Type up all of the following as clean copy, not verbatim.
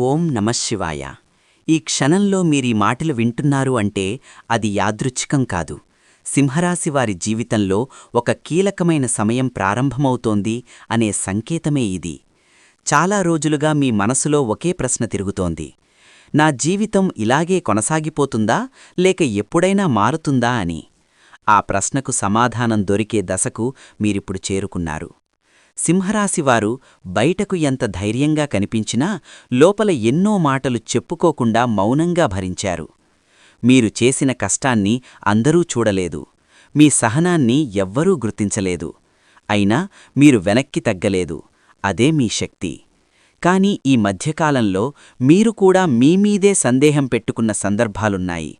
ఓం నమఃశివాయ. ఈ క్షణంలో మీరీ మాటలు వింటున్నారు అంటే అది యాదృచ్ఛికం కాదు. సింహరాశివారి జీవితంలో ఒక కీలకమైన సమయం ప్రారంభమవుతోంది అనే సంకేతమే ఇది. చాలా రోజులుగా మీ మనసులో ఒకే ప్రశ్న తిరుగుతోంది. నా జీవితం ఇలాగే కొనసాగిపోతుందా లేక ఎప్పుడైనా మారుతుందా అని. ఆ ప్రశ్నకు సమాధానం దొరికే దశకు మీరిప్పుడు చేరుకున్నారు. సింహరాశివారు బయటకు ఎంత ధైర్యంగా కనిపించినా లోపల ఎన్నో మాటలు చెప్పుకోకుండా మౌనంగా భరించారు. మీరు చేసిన కష్టాన్ని అందరూ చూడలేదు, మీ సహనాన్ని ఎవ్వరూ గుర్తించలేదు. అయినా మీరు వెనక్కి తగ్గలేదు. అదే మీ శక్తి. కాని ఈ మధ్యకాలంలో మీరు కూడా మీమీదే సందేహం పెట్టుకున్న సందర్భాలున్నాయి.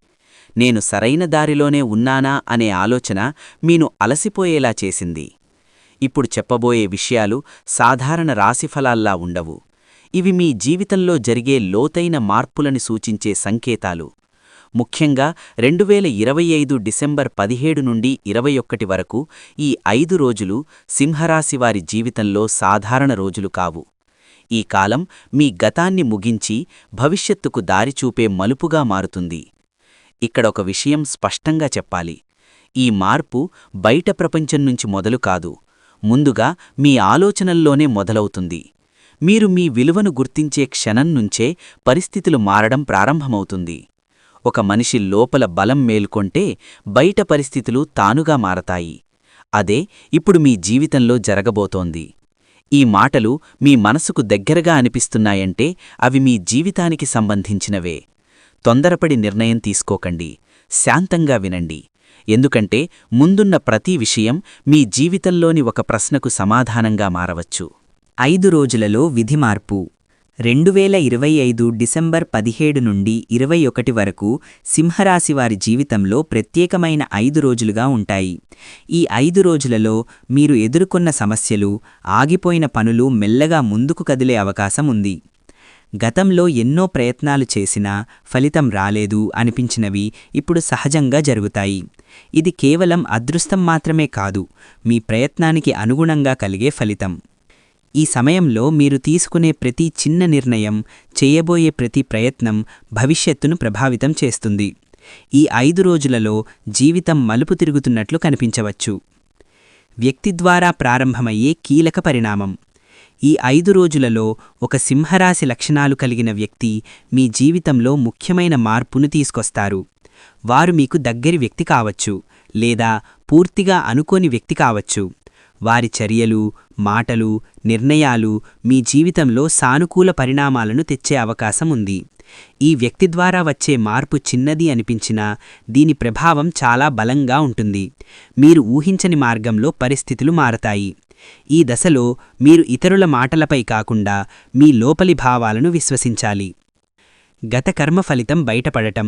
నేను సరైన దారిలోనే ఉన్నానా అనే ఆలోచన మీను అలసిపోయేలా చేసింది. ఇప్పుడు చెప్పబోయే విషయాలు సాధారణ రాశిఫలాల్లా ఉండవు. ఇవి మీ జీవితంలో జరిగే లోతైన మార్పులని సూచించే సంకేతాలు. ముఖ్యంగా 2025 డిసెంబర్ 17 నుండి 21 వరకు ఈ 5 రోజులు సింహరాశివారి జీవితంలో సాధారణ రోజులు కావు. ఈ కాలం మీ గతాన్ని ముగించి భవిష్యత్తుకు దారిచూపే మలుపుగా మారుతుంది. ఇక్కడొక విషయం స్పష్టంగా చెప్పాలి. ఈ మార్పు బయట ప్రపంచం నుంచి మొదలు కాదు, ముందుగా మీ ఆలోచనల్లోనే మొదలవుతుంది. మీరు మీ విలువను గుర్తించే క్షణం నుంచే పరిస్థితులు మారడం ప్రారంభమవుతుంది. ఒక మనిషి లోపల బలం మేల్కొంటే బయట పరిస్థితులు తానుగా మారతాయి. అదే ఇప్పుడు మీ జీవితంలో జరగబోతోంది. ఈ మాటలు మీ మనసుకు దగ్గరగా అనిపిస్తున్నాయంటే అవి మీ జీవితానికి సంబంధించినవే. తొందరపడి నిర్ణయం తీసుకోకండి, శాంతంగా వినండి. ఎందుకంటే ముందున్న ప్రతి విషయం మీ జీవితంలోని ఒక ప్రశ్నకు సమాధానంగా మారవచ్చు. 5 రోజులలో విధి మార్పు. 2025 డిసెంబర్ 17 నుండి 21 వరకు సింహరాశివారి జీవితంలో ప్రత్యేకమైన 5 రోజులుగా ఉంటాయి. ఈ 5 రోజులలో మీరు ఎదుర్కొన్న సమస్యలు, ఆగిపోయిన పనులు మెల్లగా ముందుకు కదిలే అవకాశం ఉంది. గతంలో ఎన్నో ప్రయత్నాలు చేసినా ఫలితం రాలేదు అనిపించినవి ఇప్పుడు సహజంగా జరుగుతాయి. ఇది కేవలం అదృష్టం మాత్రమే కాదు, మీ ప్రయత్నానికి అనుగుణంగా కలిగే ఫలితం. ఈ సమయంలో మీరు తీసుకునే ప్రతి చిన్న నిర్ణయం, చేయబోయే ప్రతి ప్రయత్నం భవిష్యత్తును ప్రభావితం చేస్తుంది. ఈ 5 రోజులలో జీవితం మలుపు తిరుగుతున్నట్లు కనిపించవచ్చు. వ్యక్తి ద్వారా ప్రారంభమయ్యే కీలక పరిణామం. ఈ 5 రోజులలో ఒక సింహరాశి లక్షణాలు కలిగిన వ్యక్తి మీ జీవితంలో ముఖ్యమైన మార్పును తీసుకొస్తారు. వారు మీకు దగ్గరి వ్యక్తి కావచ్చు, లేదా పూర్తిగా అనుకోని వ్యక్తి కావచ్చు. వారి చర్యలు, మాటలు, నిర్ణయాలు మీ జీవితంలో సానుకూల పరిణామాలను తెచ్చే అవకాశం ఉంది. ఈ వ్యక్తి ద్వారా వచ్చే మార్పు చిన్నది అనిపించినా దీని ప్రభావం చాలా బలంగా ఉంటుంది. మీరు ఊహించని మార్గంలో పరిస్థితులు మారతాయి. ఈ దశలో మీరు ఇతరుల మాటలపై కాకుండా మీ లోపలి భావాలను విశ్వసించాలి. గత కర్మ ఫలితం బయటపడటం.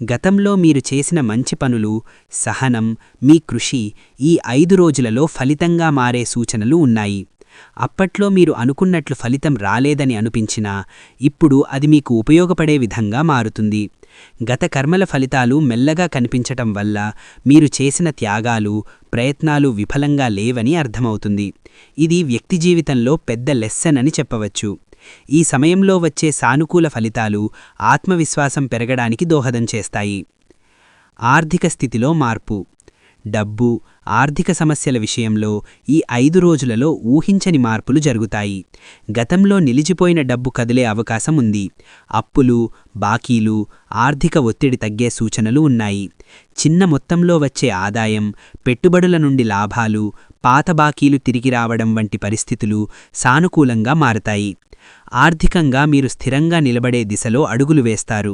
గతంలో మీరు చేసిన మంచి పనులు, సహనం, మీ కృషి ఈ 5 రోజులలో ఫలితంగా మారే సూచనలు ఉన్నాయి. అప్పట్లో మీరు అనుకున్నట్లు ఫలితం రాలేదని అనిపించినా ఇప్పుడు అది మీకు ఉపయోగపడే విధంగా మారుతుంది. గత కర్మల ఫలితాలు మెల్లగా కనిపించటం వల్ల మీరు చేసిన త్యాగాలు, ప్రయత్నాలు విఫలంగా లేవని అర్థమవుతుంది. ఇది వ్యక్తి జీవితంలో పెద్ద లెసన్ అని చెప్పవచ్చు. ఈ సమయంలో వచ్చే సానుకూల ఫలితాలు ఆత్మవిశ్వాసం పెరగడానికి దోహదం చేస్తాయి. ఆర్థిక స్థితిలో మార్పు. డబ్బు, ఆర్థిక సమస్యల విషయంలో ఈ 5 రోజులలో ఊహించని మార్పులు జరుగుతాయి. గతంలో నిలిచిపోయిన డబ్బు కదిలే అవకాశం ఉంది. అప్పులు, బాకీలు, ఆర్థిక ఒత్తిడి తగ్గే సూచనలు ఉన్నాయి. చిన్న మొత్తంలో వచ్చే ఆదాయం, పెట్టుబడుల నుండి లాభాలు, పాత బాకీలు తిరిగి రావడం వంటి పరిస్థితులు సానుకూలంగా మారతాయి. ఆర్థికంగా మీరు స్థిరంగా నిలబడే దిశలో అడుగులు వేస్తారు.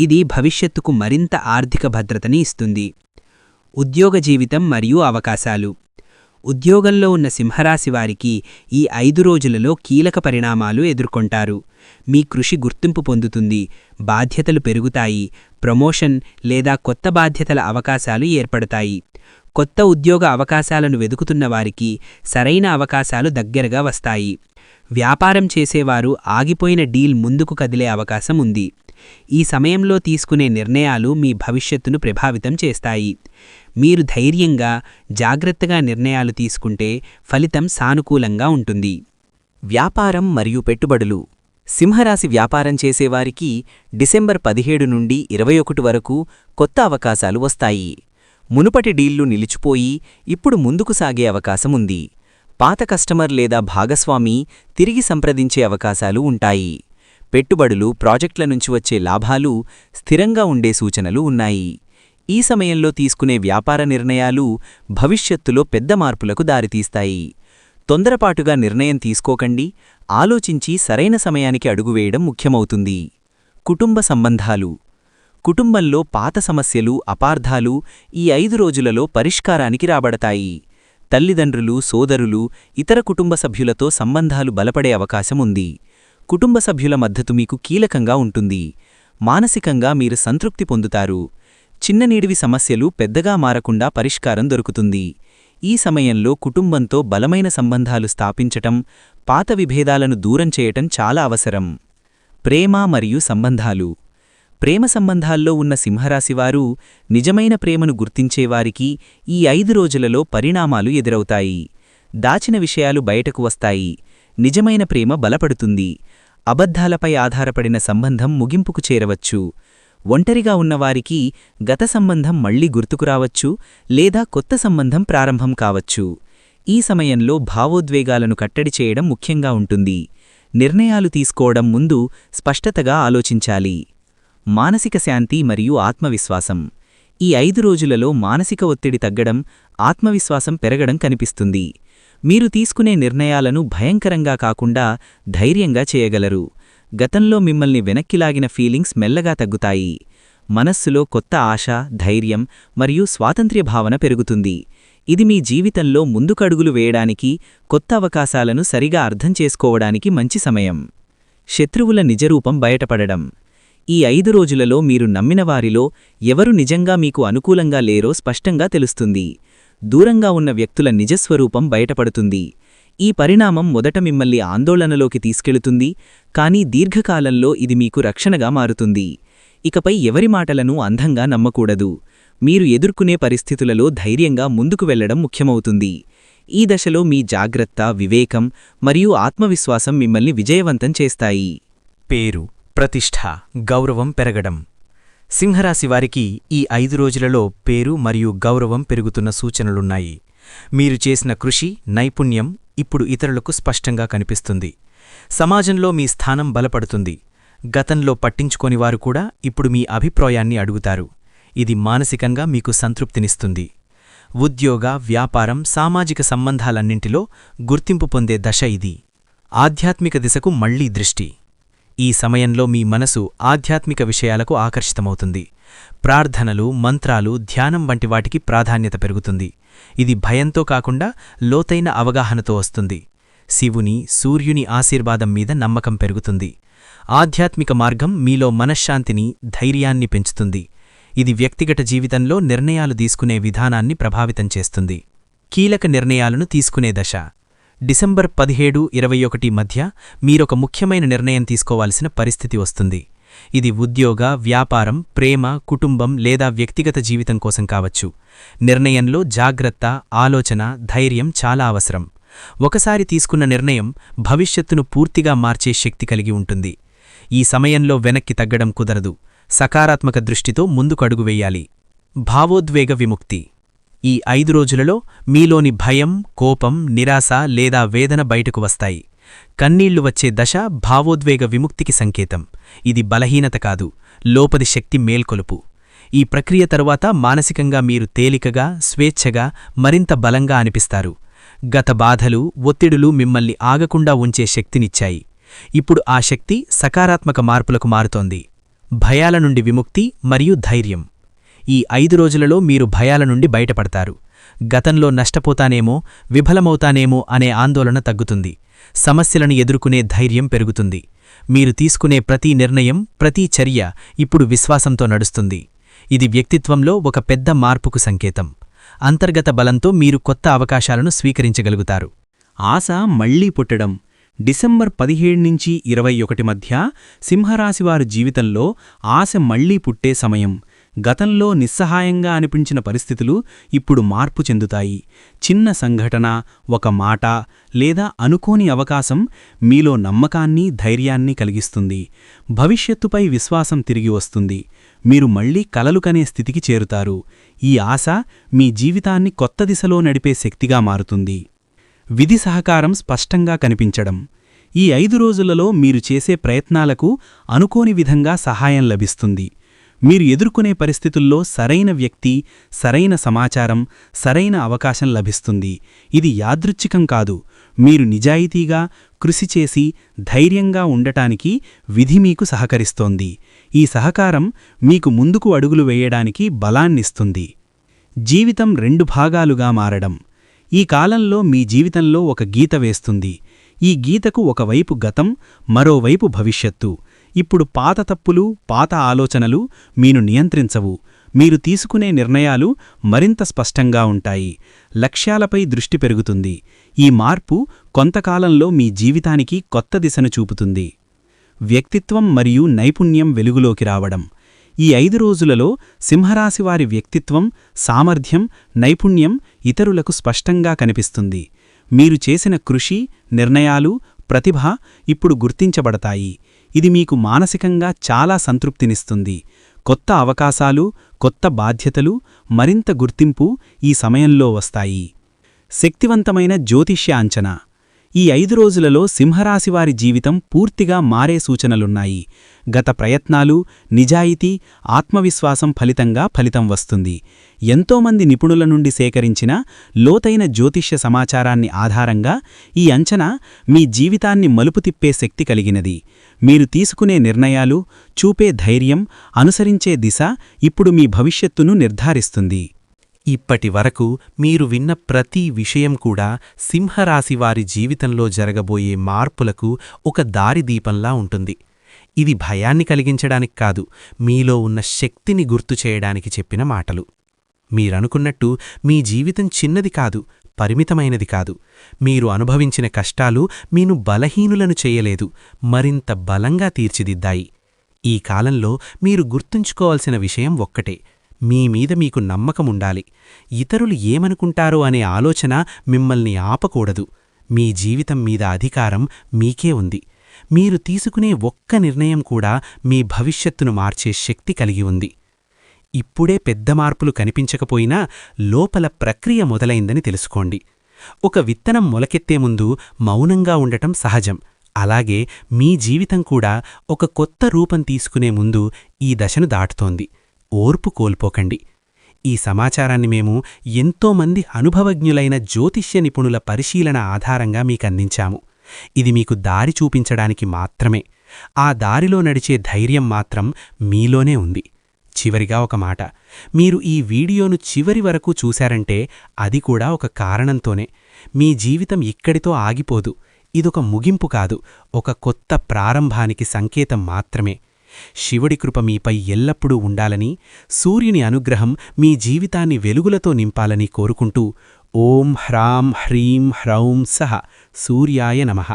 ఇది భవిష్యత్తుకు మరింత ఆర్థిక భద్రతని ఇస్తుంది. ఉద్యోగ జీవితం మరియు అవకాశాలు. ఉద్యోగంలో ఉన్న సింహరాశివారికి ఈ 5 రోజులలో కీలక పరిణామాలు ఎదుర్కొంటారు. మీ కృషి గుర్తింపు పొందుతుంది, బాధ్యతలు పెరుగుతాయి, ప్రమోషన్ లేదా కొత్త బాధ్యతల అవకాశాలు ఏర్పడతాయి. కొత్త ఉద్యోగ అవకాశాలను వెదుకుతున్న వారికి సరైన అవకాశాలు దగ్గరగా వస్తాయి. వ్యాపారం చేసేవారు ఆగిపోయిన డీల్ ముందుకు కదిలే అవకాశం ఉంది. ఈ సమయంలో తీసుకునే నిర్ణయాలు మీ భవిష్యత్తును ప్రభావితం చేస్తాయి. మీరు ధైర్యంగా, జాగ్రత్తగా నిర్ణయాలు తీసుకుంటే ఫలితం సానుకూలంగా ఉంటుంది. వ్యాపారం మరియు పెట్టుబడులు. సింహరాశి వ్యాపారం చేసేవారికి డిసెంబర్ 17 నుండి 21 వరకు కొత్త అవకాశాలు వస్తాయి. మునుపటి డీళ్లు నిలిచిపోయి ఇప్పుడు ముందుకు సాగే అవకాశముంది. పాత కస్టమర్ లేదా భాగస్వామి తిరిగి సంప్రదించే అవకాశాలు ఉంటాయి. పెట్టుబడులు, ప్రాజెక్టుల నుంచి వచ్చే లాభాలు స్థిరంగా ఉండే సూచనలు ఉన్నాయి. ఈ సమయంలో తీసుకునే వ్యాపార నిర్ణయాలు భవిష్యత్తులో పెద్ద మార్పులకు దారితీస్తాయి. తొందరపాటుగా నిర్ణయం తీసుకోకండి. ఆలోచించి సరైన సమయానికి అడుగువేయడం ముఖ్యమవుతుంది. కుటుంబ సంబంధాలు. కుటుంబంలో పాత సమస్యలు, అపార్థాలు ఈ 5 రోజులలో పరిష్కారానికి రాబడతాయి. తల్లిదండ్రులు, సోదరులు, ఇతర కుటుంబ సభ్యులతో సంబంధాలు బలపడే అవకాశముంది. కుటుంబ సభ్యుల మద్దతు మీకు కీలకంగా ఉంటుంది. మానసికంగా మీరు సంతృప్తి పొందుతారు. చిన్ననీడివి సమస్యలు పెద్దగా మారకుండా పరిష్కారం దొరుకుతుంది. ఈ సమయంలో కుటుంబంతో బలమైన సంబంధాలు స్థాపించటం, పాత విభేదాలను దూరం చేయటం చాలా అవసరం. ప్రేమ మరియు సంబంధాలు. ప్రేమ సంబంధాల్లో ఉన్న సింహరాశివారు నిజమైన ప్రేమను గుర్తించేవారికి ఈ 5 రోజులలో పరిణామాలు ఎదురవుతాయి. దాచిన విషయాలు బయటకు వస్తాయి. నిజమైన ప్రేమ బలపడుతుంది. అబద్ధాలపై ఆధారపడిన సంబంధం ముగింపుకు చేరవచ్చు. ఒంటరిగా ఉన్నవారికి గత సంబంధం మళ్లీ గుర్తుకురావచ్చు లేదా కొత్త సంబంధం ప్రారంభం కావచ్చు. ఈ సమయంలో భావోద్వేగాలను కట్టడి చేయడం ముఖ్యంగా ఉంటుంది. నిర్ణయాలు తీసుకోవడం ముందు స్పష్టతగా ఆలోచించాలి. మానసిక శాంతి మరియు ఆత్మవిశ్వాసం. ఈ 5 రోజులలో మానసిక ఒత్తిడి తగ్గడం, ఆత్మవిశ్వాసం పెరగడం కనిపిస్తుంది. మీరు తీసుకునే నిర్ణయాలను భయంకరంగా కాకుండా ధైర్యంగా చేయగలరు. గతంలో మిమ్మల్ని వెనక్కిలాగిన ఫీలింగ్స్ మెల్లగా తగ్గుతాయి. మనస్సులో కొత్త ఆశ, ధైర్యం మరియు స్వాతంత్ర్య భావన పెరుగుతుంది. ఇది మీ జీవితంలో ముందుకడుగులు వేయడానికి, కొత్త అవకాశాలను సరిగా అర్థం చేసుకోవడానికి మంచి సమయం. శత్రువుల నిజరూపం బయటపడడం. ఈ 5 రోజులలో మీరు నమ్మినవారిలో ఎవరు నిజంగా మీకు అనుకూలంగా లేరో స్పష్టంగా తెలుస్తుంది. దూరంగా ఉన్న వ్యక్తుల నిజస్వరూపం బయటపడుతుంది. ఈ పరిణామం మొదట మిమ్మల్ని ఆందోళనలోకి తీసుకెళుతుంది, కానీ దీర్ఘకాలంలో ఇది మీకు రక్షణగా మారుతుంది. ఇకపై ఎవరి మాటలను అంధంగా నమ్మకూడదు. మీరు ఎదుర్కొనే పరిస్థితులలో ధైర్యంగా ముందుకు వెళ్లడం ముఖ్యమవుతుంది. ఈ దశలో మీ జాగ్రత్త, వివేకం మరియు ఆత్మవిశ్వాసం మిమ్మల్ని విజయవంతం చేస్తాయి. పేరు, ప్రతిష్ఠ, గౌరవం పెరగడం. సింహరాశివారికి ఈ 5 రోజులలో పేరు మరియు గౌరవం పెరుగుతున్న సూచనలున్నాయి. మీరు చేసిన కృషి, నైపుణ్యం ఇప్పుడు ఇతరులకు స్పష్టంగా కనిపిస్తుంది. సమాజంలో మీ స్థానం బలపడుతుంది. గతంలో పట్టించుకోనివారు కూడా ఇప్పుడు మీ అభిప్రాయాన్ని అడుగుతారు. ఇది మానసికంగా మీకు సంతృప్తినిస్తుంది. ఉద్యోగ, వ్యాపారం, సామాజిక సంబంధాలన్నింటిలో గుర్తింపు పొందే దశ ఇది. ఆధ్యాత్మిక దిశకు మళ్లీ దృష్టి. ఈ సమయంలో మీ మనసు ఆధ్యాత్మిక విషయాలకు ఆకర్షితమవుతుంది. ప్రార్థనలు, మంత్రాలు, ధ్యానం వంటి వాటికి ప్రాధాన్యత పెరుగుతుంది. ఇది భయంతో కాకుండా లోతైన అవగాహనతో వస్తుంది. శివుని, సూర్యుని ఆశీర్వాదం మీద నమ్మకం పెరుగుతుంది. ఆధ్యాత్మిక మార్గం మీలో మనశ్శాంతిని, ధైర్యాన్ని పెంచుతుంది. ఇది వ్యక్తిగత జీవితంలో నిర్ణయాలు తీసుకునే విధానాన్ని ప్రభావితం చేస్తుంది. కీలక నిర్ణయాలను తీసుకునే దశ. డిసెంబర్ 17-21 మధ్య మీరొక ముఖ్యమైన నిర్ణయం తీసుకోవాల్సిన పరిస్థితి వస్తుంది. ఇది ఉద్యోగ, వ్యాపారం, ప్రేమ, కుటుంబం లేదా వ్యక్తిగత జీవితం కోసం కావచ్చు. నిర్ణయంలో జాగ్రత్త, ఆలోచన, ధైర్యం చాలా అవసరం. ఒకసారి తీసుకున్న నిర్ణయం భవిష్యత్తును పూర్తిగా మార్చే శక్తి కలిగి ఉంటుంది. ఈ సమయంలో వెనక్కి తగ్గడం కుదరదు. సకారాత్మక దృష్టితో ముందుకడుగు వెయ్యాలి. భావోద్వేగ విముక్తి. ఈ 5 రోజులలో మీలోని భయం, కోపం, నిరాశ లేదా వేదన బయటకు వస్తాయి. కన్నీళ్లు వచ్చే దశ భావోద్వేగ విముక్తికి సంకేతం. ఇది బలహీనత కాదు, లోపలి శక్తి మేల్కొలుపు. ఈ ప్రక్రియ తరువాత మానసికంగా మీరు తేలికగా, స్వేచ్ఛగా, మరింత బలంగా అనిపిస్తారు. గత బాధలు, ఒత్తిడులు మిమ్మల్ని ఆగకుండా ఉంచే శక్తినిచ్చాయి. ఇప్పుడు ఆ శక్తి సకారాత్మక మార్పులకు మారుతోంది. భయాల నుండి విముక్తి మరియు ధైర్యం. ఈ 5 రోజులలో మీరు భయాల నుండి బయటపడతారు. గతంలో నష్టపోతానేమో, విఫలమవుతానేమో అనే ఆందోళన తగ్గుతుంది. సమస్యలను ఎదుర్కొనే ధైర్యం పెరుగుతుంది. మీరు తీసుకునే ప్రతి నిర్ణయం, ప్రతి చర్య ఇప్పుడు విశ్వాసంతో నడుస్తుంది. ఇది వ్యక్తిత్వంలో ఒక పెద్ద మార్పుకు సంకేతం. అంతర్గత బలంతో మీరు కొత్త అవకాశాలను స్వీకరించగలుగుతారు. ఆశ మళ్లీ పుట్టడం. డిసెంబర్ 17 నుంచి 21 మధ్య సింహరాశివారి జీవితంలో ఆశ మళ్లీ పుట్టే సమయం. గతంలో నిస్సహాయంగా అనిపించిన పరిస్థితులు ఇప్పుడు మార్పు చెందుతాయి. చిన్న సంఘటన, ఒక మాట లేదా అనుకోని అవకాశం మీలో నమ్మకాన్ని, ధైర్యాన్ని కలిగిస్తుంది. భవిష్యత్తుపై విశ్వాసం తిరిగి వస్తుంది. మీరు మళ్లీ కలలు కనే స్థితికి చేరుతారు. ఈ ఆశ మీ జీవితాన్ని కొత్త దిశలో నడిపే శక్తిగా మారుతుంది. విధి సహకారం స్పష్టంగా కనిపించడం. ఈ 5 రోజులలో మీరు చేసే ప్రయత్నాలకు అనుకోని విధంగా సహాయం లభిస్తుంది. మీరు ఎదుర్కొనే పరిస్థితుల్లో సరైన వ్యక్తి, సరైన సమాచారం, సరైన అవకాశం లభిస్తుంది. ఇది యాదృచ్ఛికం కాదు. మీరు నిజాయితీగా, కృషి చేసి ధైర్యంగా ఉండటానికి విధి మీకు సహకరిస్తోంది. ఈ సహకారం మీకు ముందుకు అడుగులు వేయడానికి బలాన్నిస్తుంది. జీవితం 2 భాగాలుగా మారడం. ఈ కాలంలో మీ జీవితంలో ఒక గీత వేస్తుంది. ఈ గీతకు ఒకవైపు గతం, మరోవైపు భవిష్యత్తు. ఇప్పుడు పాత తప్పులు, పాత ఆలోచనలు మీను నియంత్రించవు. మీరు తీసుకునే నిర్ణయాలు మరింత స్పష్టంగా ఉంటాయి. లక్ష్యాలపై దృష్టి పెరుగుతుంది. ఈ మార్పు కొంతకాలంలో మీ జీవితానికి కొత్త దిశను చూపుతుంది. వ్యక్తిత్వం మరియు నైపుణ్యం వెలుగులోకి రావడం. ఈ 5 రోజులలో సింహరాశివారి వ్యక్తిత్వం, సామర్థ్యం, నైపుణ్యం ఇతరులకు స్పష్టంగా కనిపిస్తుంది. మీరు చేసిన కృషి, నిర్ణయాలు, ప్రతిభ ఇప్పుడు గుర్తించబడతాయి. ఇది మీకు మానసికంగా చాలా సంతృప్తినిస్తుంది. కొత్త అవకాశాలు, కొత్త బాధ్యతలు, మరింత గుర్తింపు ఈ సమయంలో వస్తాయి. శక్తివంతమైన జ్యోతిష్య అంచనా. ఈ 5 రోజులలో సింహరాశివారి జీవితం పూర్తిగా మారే సూచనలున్నాయి. గత ప్రయత్నాలు, నిజాయితీ, ఆత్మవిశ్వాసం ఫలితం వస్తుంది. ఎంతోమంది నిపుణుల నుండి సేకరించిన లోతైన జ్యోతిష్య సమాచారాన్ని ఆధారంగా ఈ అంచనా మీ జీవితాన్ని మలుపు తిప్పే శక్తి కలిగినది. మీరు తీసుకునే నిర్ణయాలు, చూపే ధైర్యం, అనుసరించే దిశ ఇప్పుడు మీ భవిష్యత్తును నిర్ధారిస్తుంది. ఇప్పటి వరకు మీరు విన్న ప్రతి విషయం కూడా సింహరాశివారి జీవితంలో జరగబోయే మార్పులకు ఒక దారిదీపంలా ఉంటుంది. ఇది భయాన్ని కలిగించడానికి కాదు, మీలో ఉన్న శక్తిని గుర్తు చేయడానికి చెప్పిన మాటలు. మీరనుకున్నట్టు మీ జీవితం చిన్నది కాదు, పరిమితమైనది కాదు. మీరు అనుభవించిన కష్టాలు మీను బలహీనులను చేయలేదు, మరింత బలంగా తీర్చిదిద్దాయి. ఈ కాలంలో మీరు గుర్తుంచుకోవాల్సిన విషయం ఒక్కటే: మీ మీద మీకు నమ్మకముండాలి. ఇతరులు ఏమనుకుంటారో అనే ఆలోచన మిమ్మల్ని ఆపకూడదు. మీ జీవితం మీద అధికారం మీకే ఉంది. మీరు తీసుకునే ఒక్క నిర్ణయం కూడా మీ భవిష్యత్తును మార్చే శక్తి కలిగి ఉంది. ఇప్పుడే పెద్ద మార్పులు కనిపించకపోయినా లోపల ప్రక్రియ మొదలైందని తెలుసుకోండి. ఒక విత్తనం మొలకెత్తే ముందు మౌనంగా ఉండటం సహజం. అలాగే మీ జీవితం కూడా ఒక కొత్త రూపం తీసుకునే ముందు ఈ దశను దాటుతోంది. ఓర్పు కోల్పోకండి. ఈ సమాచారాన్ని మేము ఎంతోమంది అనుభవజ్ఞులైన జ్యోతిష్య నిపుణుల పరిశీలన ఆధారంగా మీకందించాము. ఇది మీకు దారి చూపించడానికి మాత్రమే. ఆ దారిలో నడిచే ధైర్యం మాత్రం మీలోనే ఉంది. చివరిగా ఒక మాట: మీరు ఈ వీడియోను చివరి వరకు చూశారంటే అది కూడా ఒక కారణంతోనే. మీ జీవితం ఇక్కడితో ఆగిపోదు. ఇదొక ముగింపు కాదు, ఒక కొత్త ప్రారంభానికి సంకేతం మాత్రమే. శివుడి కృప మీపై ఎల్లప్పుడూ ఉండాలని, సూర్యుని అనుగ్రహం మీ జీవితాన్ని వెలుగులతో నింపాలని కోరుకుంటూ ఓం హ్రాం హ్రీం హ్రౌం సహ సూర్యాయ నమః.